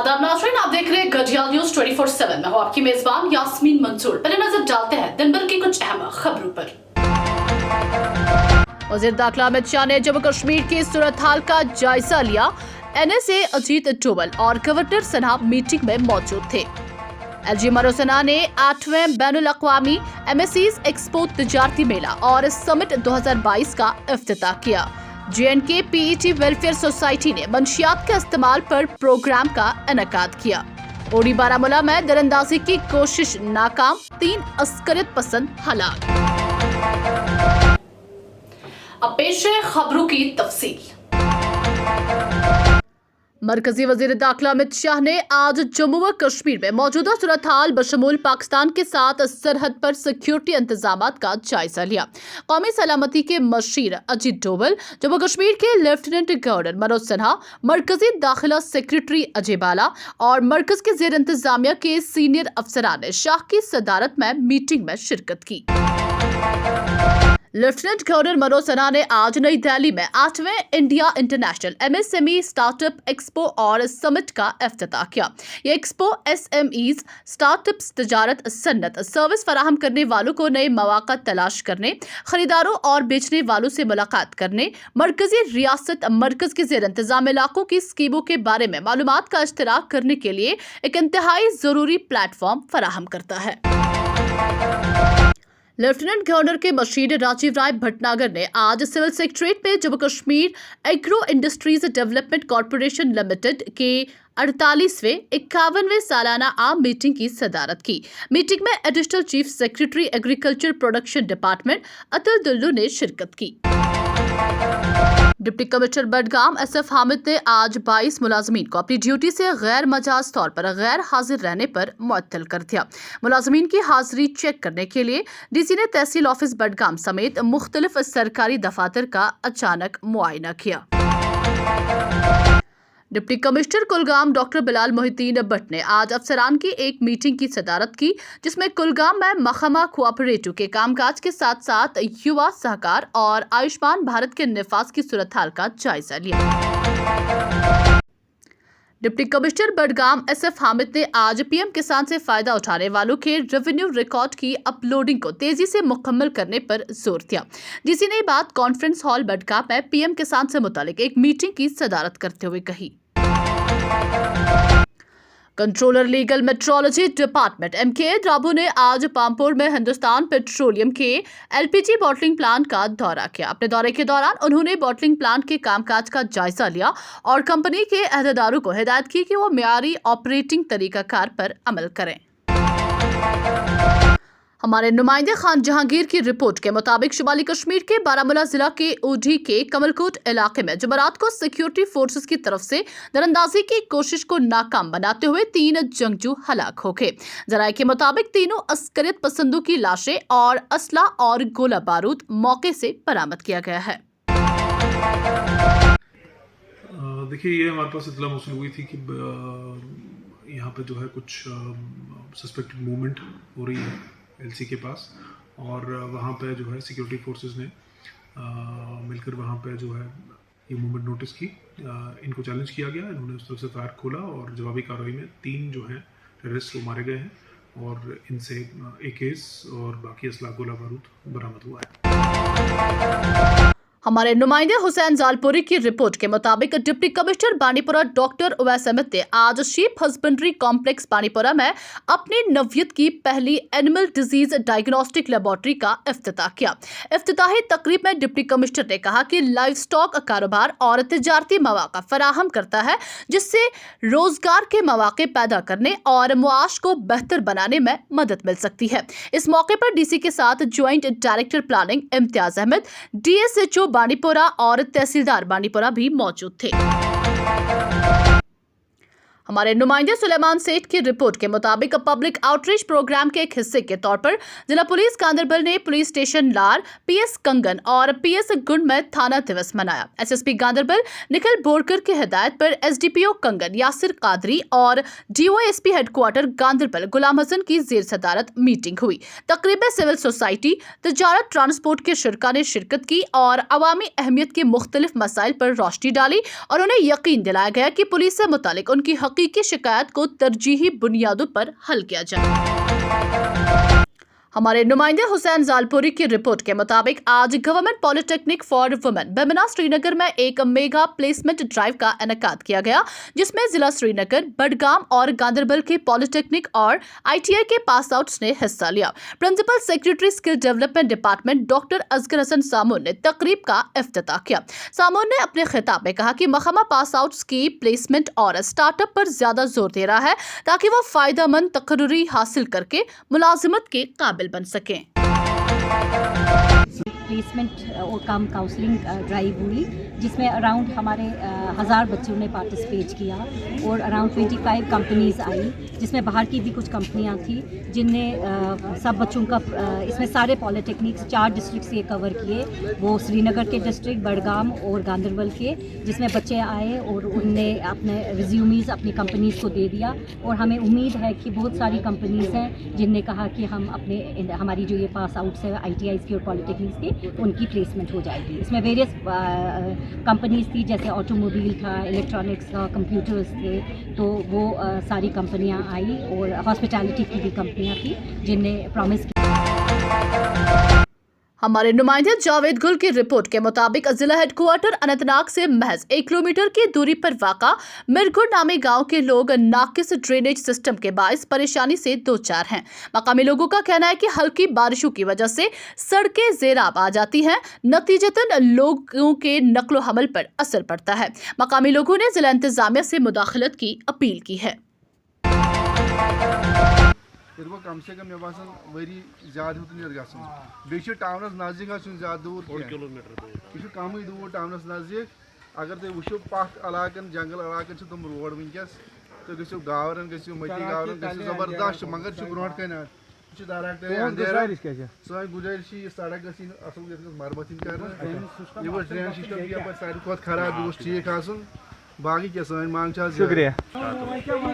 आदाब नाज़रीन, आप देख रहे हैं गढ़ियाल न्यूज 24/7। मैं हूं आपकी मेजबान यास्मीन मंसूर। पहले नजर डालते हैं दिन भर की कुछ अहम खबरों पर। वज़ीर दाखिला अमित शाह ने जम्मू कश्मीर की सूरत हाल का जायजा लिया। NSA अजीत डोवल और गवर्नर सना मीटिंग में मौजूद थे। LG मरोसना ने 8वें बैनुल-अक़वामी MSCs एक्सपो तिजारती मेला और समिट 2022 का इफ्तिताह किया। J&K PET वेलफेयर सोसाइटी ने मंशियात के इस्तेमाल पर प्रोग्राम का इनेकाद किया। ओडी बारामूला में दरअंदाजी की कोशिश नाकाम, 3 अस्करियत पसंद हलाक। अब पेश है खबरों की तफसील। मरकजी वजीर दाखिला अमित शाह ने आज जम्मू व कश्मीर में मौजूदा सूरत हाल बशमूल पाकिस्तान के साथ सरहद पर सिक्योरिटी इंतजामात का जायजा लिया। कौमी सलामती के मशीर अजीत डोवल, जम्मू कश्मीर के लेफ्टिनेंट गवर्नर मनोज सिन्हा, मरकजी दाखिला सेक्रेटरी अजय बाला और मरकज के जेर इंतजामिया के सीनियर अफसरान ने शाह की सदारत में मीटिंग में शिरकत की। लेफ्टिनेंट गवर्नर मनोज सिन्हा ने आज नई दिल्ली में 8वें India international MSME startup expo और समिट का इफ्तिताह किया। ये एक्सपो SMEs, स्टार्टअप्स, तजारत, सन्नत, सर्विस फराहम करने वालों को नए मौका तलाश करने, खरीदारों और बेचने वालों से मुलाकात करने, मरकजी रियासत मरकज के जेर इंतजाम इलाकों की स्कीमों के बारे में मालूमात का इश्तराक करने के लिए एक इंतहाई जरूरी प्लेटफॉर्म फराहम करता है। लेफ्टिनेंट गवर्नर के मशीर राजीव राय भटनागर ने आज सिविल सेक्रेटरीट में Jammu Kashmir agro industries development corporation limited के 48वें 51वें सालाना आम मीटिंग की सदारत की। मीटिंग में additional chief secretary agriculture production department Atul Dullu ने शिरकत की। Deputy commissioner Budgam SF Hamid ने आज 22 मुलाजमीन को अपनी ड्यूटी से गैर मजाज तौर पर गैर हाजिर रहने पर मुअत्तल कर दिया। मुलाजमीन की हाजिरी चेक करने के लिए DC ने तहसील ऑफिस बडगाम समेत मुख्तलिफ सरकारी दफातर का अचानक मुआयना किया। Deputy commissioner Kulgam doctor Bilal Mohiddin Bhatt ने आज अफसरान की एक मीटिंग की सदारत की, जिसमें कुलगाम में मखमा कोऑपरेटिव के कामकाज के साथ साथ युवा सहकार और आयुष्मान भारत के निफाज की सूरत हाल का जायजा लिया। Deputy commissioner Budgam SF Hamid ने आज PM किसान से फायदा उठाने वालों के रेवेन्यू रिकॉर्ड की अपलोडिंग को तेजी से मुकम्मल करने पर जोर दिया। DC ने बात कॉन्फ्रेंस हॉल बडगाम में PM किसान से मुतालिक एक मीटिंग की सदारत करते हुए कही। Controller legal metrology department MK Drabu ने आज पामपुर में हिंदुस्तान पेट्रोलियम के LPG बॉटलिंग प्लांट का दौरा किया। अपने दौरे के दौरान उन्होंने बॉटलिंग प्लांट के कामकाज का जायजा लिया और कंपनी के अहदेदारों को हिदायत की कि वो मियारी ऑपरेटिंग तरीकाकार पर अमल करें। हमारे नुमाइंदे खान जहांगीर की रिपोर्ट के मुताबिक शुमाली कश्मीर के बारामूला जिला के ओडी के कमलकोट इलाके में जुमेरात को सिक्योरिटी फोर्सेस की तरफ से दरअंदाजी की कोशिश को नाकाम बनाते हुए 3 जंगजू हलाक हो गए। जराये के मुताबिक तीनों अस्करियत पसंदों की लाशें और असला और गोला बारूद मौके से बरामद किया गया है। देखिए, ये हमारे पास इत्तला मौसूल हुई थी कि यहाँ पे जो है कुछ सस्पेक्टेड मूवमेंट हो रही है LC के पास, और वहाँ पे जो है सिक्योरिटी फोर्सेस ने मिलकर वहाँ पे जो है ये मूवमेंट नोटिस की। इनको चैलेंज किया गया, इन्होंने उस तरफ से फायर खोला और जवाबी कार्रवाई में 3 जो हैं टेररिस्ट वो मारे गए हैं और इनसे AKs और बाकी असला गोला बारूद बरामद हुआ है। हमारे नुमाइंदे हुसैन जालपुरी की रिपोर्ट के मुताबिक deputy commissioner Bandipora doctor Owais Ahmed ने आज शीप हस्बेंड्री कॉम्प्लेक्स बांडीपुरा में अपनी नवियत की पहली एनिमल डिजीज डायग्नोस्टिक लेबोरेटरी का इफ्तिताह किया। इफ्तिताही तकरीब में डिप्टी कमिश्नर ने कहा कि लाइव स्टॉक कारोबार और तिजारती मौका फराहम करता है, जिससे रोजगार के मौके पैदा करने और मुआश को बेहतर बनाने में मदद मिल सकती है। इस मौके पर DC के साथ joint director planning Imtiaz Ahmed, DSHO Bandipora और तहसीलदार बांडीपुरा भी मौजूद थे। हमारे नुमाइंदे सुलेमान सेठ की रिपोर्ट के मुताबिक पब्लिक आउटरीच प्रोग्राम के एक हिस्से के तौर पर जिला पुलिस गांधरबल ने पुलिस स्टेशन लार, PS कंगन और PS गुंड में थाना दिवस मनाया। SSP गांधरबल निखिल बोरकर की हिदायत पर SDPO कंगन यासिर कादरी और DOSP हेडक्वार्टर गांधरबल गुलाम हसन की जेर सदारत मीटिंग हुई। तकरीब में सिविल सोसाइटी, तजारत, ट्रांसपोर्ट के शुरका ने शिरकत की और अवामी अहमियत के मुख्तलिफ मसाइल पर रोशनी डाली और उन्हें यकीन दिलाया गया कि पुलिस से मुतालिक उनकी छुट्टी की शिकायत को तरजीही बुनियादों पर हल किया जाए। हमारे नुमाइंदे हुसैन जालपुरी की रिपोर्ट के मुताबिक आज government polytechnic for women Bemina Srinagar में एक मेगा प्लेसमेंट ड्राइव का इनेकाद किया गया, जिसमें जिला श्रीनगर, बडगाम और गांदरबल के पॉलिटेक्निक और ITI के पास आउट्स ने हिस्सा लिया। Principal secretary skill development department doctor Asgar Hasan Samoon ने तकरीब का इफ्तिताह किया। सामून ने अपने खिताब में कहा कि महकमा पास आउट्स की प्लेसमेंट और स्टार्टअप पर ज्यादा जोर दे रहा है ताकि वो फायदेमंद तकर्री हासिल करके मुलाजिमत के काबिल बन सकें। प्लेसमेंट और कम काउंसलिंग ड्राइव हुई, जिसमें अराउंड हमारे 1000 बच्चों ने पार्टिसिपेट किया और अराउंड 25 कंपनीज आई, जिसमें बाहर की भी कुछ कंपनियां थी, जिनने सब बच्चों का इसमें सारे पॉलिटेक्निक्स 4 डिस्ट्रिक्ट से कवर किए, वो श्रीनगर के डिस्ट्रिक्ट, बडगाम और गांदरबल के, जिसमें बच्चे आए और उनने अपने रिज्यूमीज़ अपनी कंपनीज़ को दे दिया। और हमें उम्मीद है कि बहुत सारी कंपनीज़ हैं जिनने कहा कि हम हमारी जो ये पास आउट्स है ITIs की और पॉलिटेक्निक्स की, उनकी प्लेसमेंट हो जाएगी। इसमें वेरियस कंपनीज थी, जैसे ऑटोमोबाइल था, इलेक्ट्रॉनिक्स था, कंप्यूटर्स थे, तो वो सारी कंपनियां आई और हॉस्पिटैलिटी की भी कंपनियां थी जिनने प्रॉमिस हमारे नुमाइंदे जावेद गुल की रिपोर्ट के मुताबिक जिला हेडक्वार्टर अनंतनाग से महज 1 किलोमीटर की दूरी पर वाक़ा मिरगुड़ नामी गांव के लोग नाकिस ड्रेनेज सिस्टम के बाइस परेशानी से दो चार हैं। मकामी लोगों का कहना है कि हल्की बारिशों की वजह से सड़कें ज़ेराब आ जाती हैं, नतीजतन लोगों के नक्लो हमल पर असर पड़ता है। मकामी लोगों ने जिला इंतजामिया से मुदाखलत की अपील की है। कम से कम वरी ज्यादा गई टाउनस नजदीक ज्यादा दूर कम दूर टाउनस नजदीक। अगर तुम वो पख इलाकन जंगल इलाकन तुम रोड वनकस तो गो गावरन गो मती गावरन जबरदस्त मगर ब्रो कन सन गुजारिश सड़क गई असल मरम्मत कर ड्रेन सिस्टम सारे खराब ठीक आसन बाकी क्या सन मांग शुक्रिया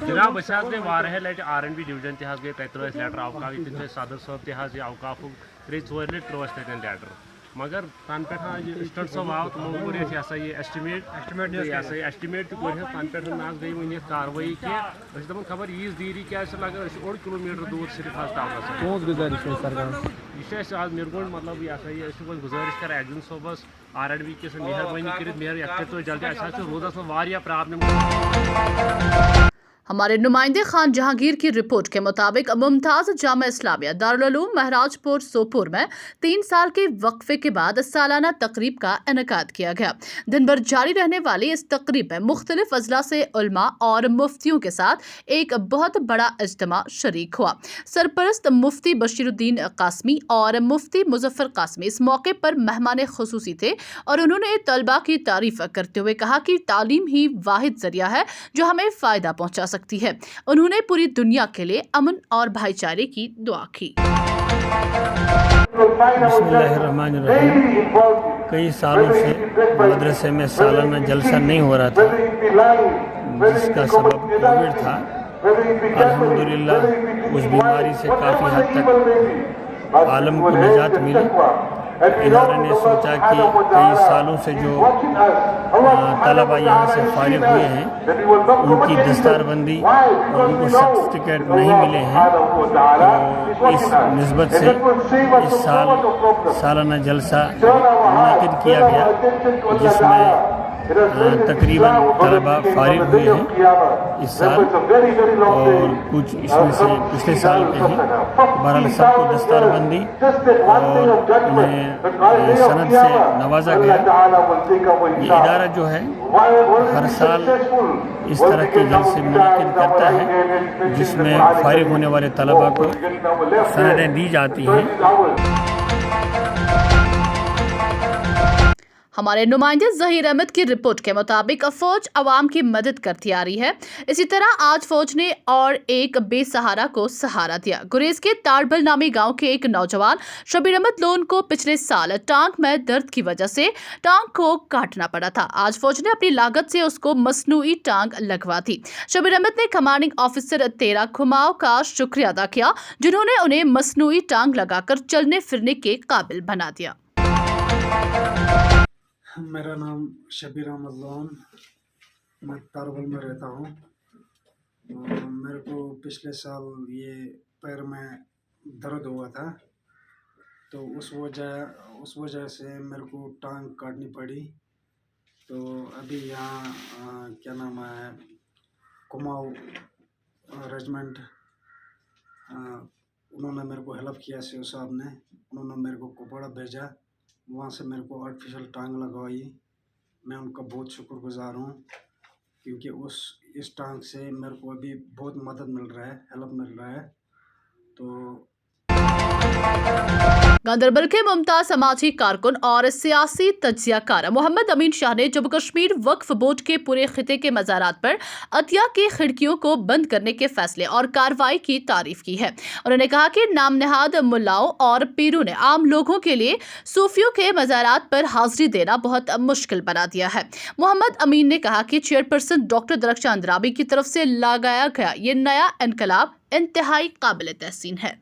जनाब गई वाह लट R&B डिवीजन गई तक लेटर अवकाफ ये सदर साहब तह अवकाफ त्रे 4 लट त्रोस तन लेटर मगर तन पे स्टूडेंट सब आव तमो कोर ये एस्टिमेट तन पे ना गई वन कार्रवाई कह दपान खबर यीज देरी क्या लगे 1 किलोमीटर दूर सिर्फ टाउनस गुजारिश आज मिरगुंड मतलब ये गुजारिश कर एग्जिन सोबस R&B के मेहरबानी कर जल्दी रोजस में प्रॉब्लम। हमारे नुमाइंदे खान जहांगीर की रिपोर्ट के मुताबिक मुमताज जामा इस्लामिया दारुल उलूम महराजपुर सोपुर में 3 साल के वक्फे के बाद सालाना तकरीब का इनेकाद किया गया। दिन भर जारी रहने वाली इस तकरीब में मुख्तलिफ अजला से उलमा और मुफ्तियों के साथ एक बहुत बड़ा इज्तिमा शरीक हुआ। सरपरस्त मुफ्ती बशीरुद्दीन कासमी और मुफ्ती मुजफ्फर कासमी इस मौके पर मेहमान खुसूसी थे और उन्होंने तलबा की तारीफ करते हुए कहा कि तालीम ही वाहिद जरिया है जो हमें फ़ायदा पहुँचा सकती है। उन्होंने पूरी दुनिया के लिए अमन और भाईचारे की दुआ की। बिस्मिल्लाहिर्रहमानिर्रहीम। कई सालों से मदरसे में सालाना जलसा नहीं हो रहा था, जिसका सबब कोविड था। अल्हम्दुलिल्लाह उस बीमारी से काफ़ी हद तक आलम को निजात मिली। इदारे ने सोचा कि कई सालों से जो तलबा यहाँ से फारिग हुए हैं उनकी दस्तारबंदी और उनको सर्टिफिकेट नहीं मिले हैं, तो इस निस्बत से इस साल सालाना जलसा मुनक़िद किया गया, जिसमें तकरीबन तलबा फारिग हुए हैं इस साल और कुछ इसमें से पिछले साल के हैं। बहरहाल सबको दस्तारबंदी और उन्हें सनद से नवाजा गया। ये इदारा जो है हर साल इस तरह के जलसे मुनक़िद करता है, जिसमें फारिग होने वाले तलबा को सनदें दी जाती हैं। हमारे नुमाइंदे जहीर अहमद की रिपोर्ट के मुताबिक फौज अवाम की मदद करती आ रही है। इसी तरह आज फौज ने और एक बेसहारा को सहारा दिया। गुरेज के ताड़बल नामी गांव के एक नौजवान शबीर अहमद लोन को पिछले साल टांग में दर्द की वजह से टांग को काटना पड़ा था। आज फौज ने अपनी लागत से उसको मसनूई टांग लगवा दी। शबीर अहमद ने कमांडिंग ऑफिसर 13 खुमाव का शुक्रिया अदा किया, जिन्होंने उन्हें मसनूई टांग लगाकर चलने फिरने के काबिल बना दिया। मेरा नाम शबीर अहमद लोन, मैं तारबल में रहता हूँ। मेरे को पिछले साल ये पैर में दर्द हुआ था, तो उस वजह से मेरे को टांग काटनी पड़ी। तो अभी यहाँ क्या नाम है, कुमाऊँ रेजिमेंट, उन्होंने मेरे को हेल्प किया, सीओ साहब ने, उन्होंने मेरे को कुपवाड़ा भेजा, वहाँ से मेरे को आर्टिफिशियल टांग लगवाई। मैं उनका बहुत शुक्रगुजार हूँ, क्योंकि इस टांग से मेरे को अभी बहुत मदद मिल रहा है, हेल्प मिल रहा है। तो गांधरबल के मुमताज समाजी कारकुन और सियासी तज्जियाकार मोहम्मद अमीन शाह ने जम्मू कश्मीर वक्फ बोर्ड के पूरे खिते के मज़ारात पर अतिया की खिड़कियों को बंद करने के फैसले और कार्रवाई की तारीफ की है। उन्होंने कहा कि नामनहाद मुल्लाओं और पीरों ने आम लोगों के लिए सूफियों के मज़ारात पर हाजिरी देना बहुत मुश्किल बना दिया है। मोहम्मद अमीन ने कहा कि चेयरपर्सन डॉक्टर दरख्शान अंद्राबी की तरफ से लगाया गया ये नया इनकलाब इंतहाई काबिल तहसीन है।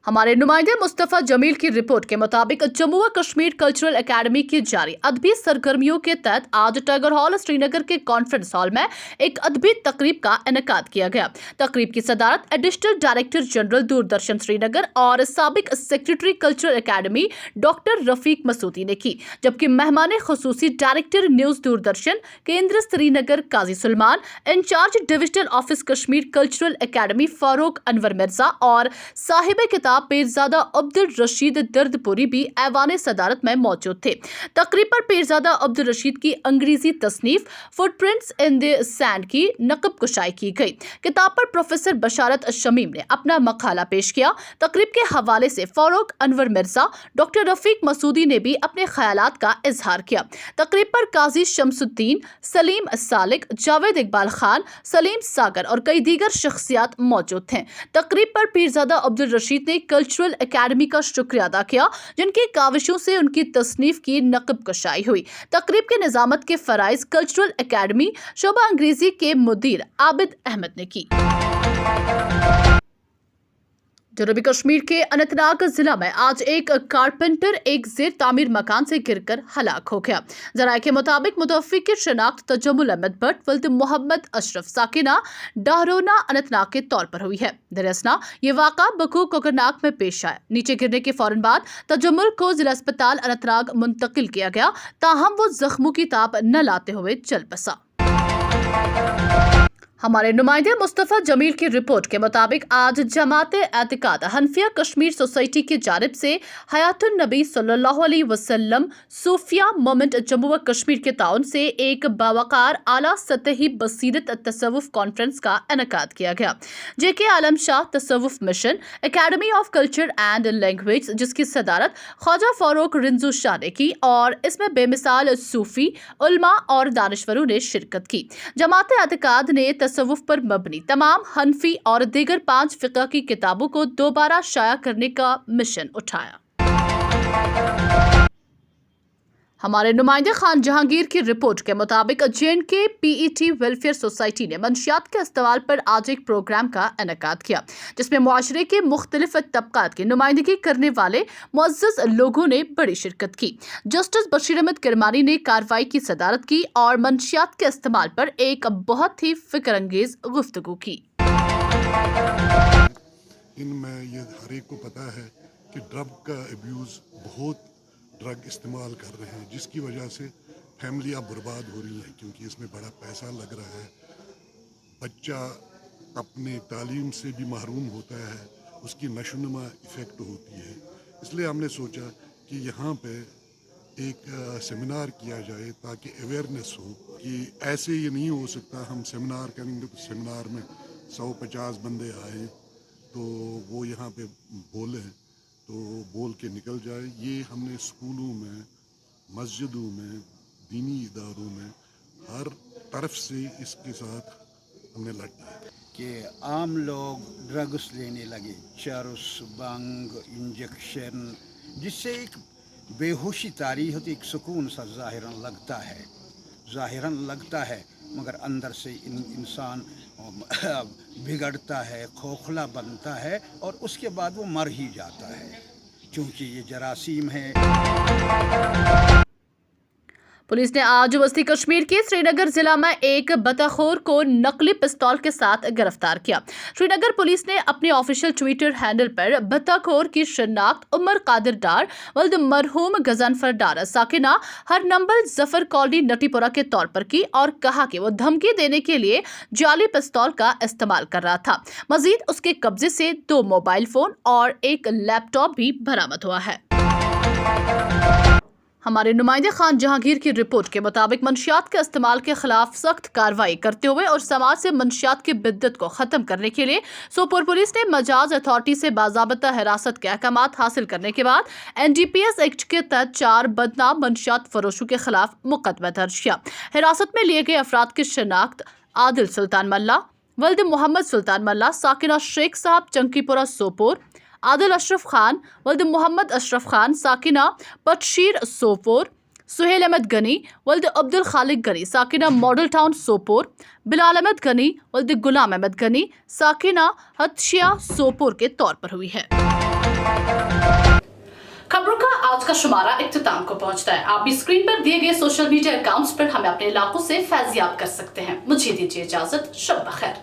हमारे नुमाइंदे मुस्तफ़ा जमील की रिपोर्ट के मुताबिक जम्मू व कश्मीर कल्चरल एकेडमी की जारी अदबी सरगर्मियों के तहत आज टाइगर हॉल श्रीनगर के कॉन्फ्रेंस हॉल में एक अदबी तकरीब का इनेकाद किया गया। तकरीब की सदारत additional director general Doordarshan Srinagar और साबिक secretary cultural academy doctor Rafiq Masoodi ने की, जबकि मेहमान खुसूसी director news Doordarshan Kendra Srinagar Qazi Suleman, incharge divisional office Kashmir cultural academy Farooq Anwar Mirza और साहिब किताब पीरजादा अब्दुल रशीद दर्दपुरी भी ऐवान सदारत में मौजूद थे। तकरीब पर पीरजादा अब्दुल रशीद की अंग्रेजी तसनीफ फुटप्रिंट्स इन द सैंड की नकब कुशाई की गई। किताब पर प्रोफेसर बशारत शमीम ने अपना मकाला पेश किया। तकरीब के हवाले से फारूक अनवर मिर्जा, डॉक्टर रफीक मसूदी ने भी अपने ख्यालात का इजहार किया। तकरीब पर काजी शमसुद्दीन, सलीम सालिक, जावेद इकबाल खान, सलीम सागर और कई दीगर शख्सियात मौजूद थे। तकरीब पर पीरजादा अब्दुल रशीद ने कल्चरल एकेडमी का शुक्रिया अदा किया, जिनकी काविशों से उनकी तसनीफ की नकब कशाई हुई। तकरीब के निजामत के फराइज कल्चरल एकेडमी शोबा अंग्रेजी के मुदीर आबिद अहमद ने की। जनूबी कश्मीर के अनंतनाग जिला में आज एक कारपेंटर एक जेर तामीर मकान से गिरकर हलाक हो गया। जराये के मुताबिक मुतवफ़्फ़ी की शनाख्त तजम्मुल अहमद भट्ट वल्द मोहम्मद अशरफ साकिना डाहरोना अनंतनाग के तौर पर हुई है। दरअसल ये वाक़ा बकू कोकरनाग में पेश आया। नीचे गिरने के फौरन बाद तजम्मुल को जिला अस्पताल अनंतनाग मुंतकिल किया गया, ताहम वो जख्मों की ताब न लाते हुए चल बसा। हमारे नुमाइंदे मुस्तफ़ा जमील की रिपोर्ट के मुताबिक आज जमात एतिकाद हनफिया कश्मीर सोसाइटी की जानिब से हयातुन नबी सल्लल्लाहु अलैहि वसल्लम सूफिया मोमेंट जम्मू व कश्मीर के ताउन से एक बावकार आला सतही बसीरत तसव्वुफ कॉन्फ्रेंस का इनेकाद किया गया। जेके आलम शाह तसव्वुफ mission academy of culture and language, जिसकी सदारत ख्वाजा फारूक रिंजू शाह ने की और इसमें बेमिसाल सूफी उलमा और दानिश्वरों ने शिरकत की। जमात एतिकाद ने तसव्वुफ पर मबनी तमाम हनफी और दीगर 5 फिक़ह की किताबों को दोबारा शाया करने का मिशन उठाया। हमारे नुमाइंदे खान जहांगीर की रिपोर्ट के मुताबिक JNK PET वेलफेयर सोसाइटी ने मंशियात के इस्तेमाल पर आज एक प्रोग्राम का इनेकाद किया, जिसमें मुआशरे के मुख्तलिफ तबकात की नुमाइंदगी करने वाले मुअज़्ज़ज़ लोगों ने बड़ी शिरकत की। जस्टिस बशीर अहमद किरमानी ने कार्रवाई की सदारत की और मंशियात के इस्तेमाल पर एक बहुत ही फिक्रअंगेज गुफ्तगू की। इनमें ये हर एक को पता है कि ड्रग का अब्यूज़ बहुत ड्रग इस्तेमाल कर रहे हैं, जिसकी वजह से फैमिलियाँ बर्बाद हो रही हैं, क्योंकि इसमें बड़ा पैसा लग रहा है। बच्चा अपने तालीम से भी महरूम होता है, उसकी नशोनुमा इफ़ेक्ट होती है। इसलिए हमने सोचा कि यहाँ पे एक सेमिनार किया जाए ताकि अवेयरनेस हो कि ऐसे ये नहीं हो सकता हम सेमिनार करेंगे तो सेमिनार में 150 बंदे आए तो वो यहाँ पे बोलें तो बोल के निकल जाए। ये हमने स्कूलों में, मस्जिदों में, दीनी इदारों में हर तरफ से इसके साथ हमने लड़ा कि आम लोग ड्रग्स लेने लगे, चरस, बंग, इंजेक्शन, जिससे एक बेहोशी तारी होती, एक सुकून सा ज़ाहिरन लगता है मगर अंदर से इंसान बिगड़ता है, खोखला बनता है और उसके बाद वो मर ही जाता है, क्योंकि ये जरासीम है। पुलिस ने आज वस्ती कश्मीर के श्रीनगर जिला में एक बतखोर को नकली पिस्तौल के साथ गिरफ्तार किया। श्रीनगर पुलिस ने अपने ऑफिशियल ट्विटर हैंडल पर बतखोर की शिनाख्त उमर कादिर डार वल्द मरहूम गजनफर डार साकिना हर नंबर जफर कॉलोनी नटीपुरा के तौर पर की और कहा कि वो धमकी देने के लिए जाली पिस्तौल का इस्तेमाल कर रहा था। मजीद उसके कब्जे से 2 मोबाइल फोन और एक लैपटॉप भी बरामद हुआ है। हमारे नुमाइंदे खान जहांगीर की रिपोर्ट के मुताबिक मंशियात के इस्तेमाल के खिलाफ सख्त कार्रवाई करते हुए और समाज से मंशियात की बिद्दत को खत्म करने के लिए सोपोर पुलिस ने मजाज अथॉरिटी से बाज़ाब्ता हिरासत के अहकामात हासिल करने के बाद NDPS एक्ट के तहत 4 बदनाम मंशियात फरोशों के खिलाफ मुकदमा दर्ज किया। हिरासत में लिए गए अफराद की शिनाख्त आदिल सुल्तान मल्ला वल्द मोहम्मद सुल्तान मल्ला साकिना शेख साहब चंकीपुरा सोपोर, आदिल अशरफ खान वल्द मोहम्मद अशरफ खान साकिना पटशीर सोपोर, सुहेल अहमद गनी वल्द अब्दुल खालिक गनी साकिना मॉडल टाउन सोपोर, बिलाल अहमद गनी वल्द गुलाम अहमद गनी साकिना हत्शिया सोपोर के तौर पर हुई है। खबरों का आज का शुमारा इख्तिताम को पहुंचता है। आप भी स्क्रीन पर दिए गए सोशल मीडिया अकाउंट्स पर हमें अपने इलाकों से फैजियाब कर सकते हैं। मुझे दीजिए इजाजत। शब बखैर।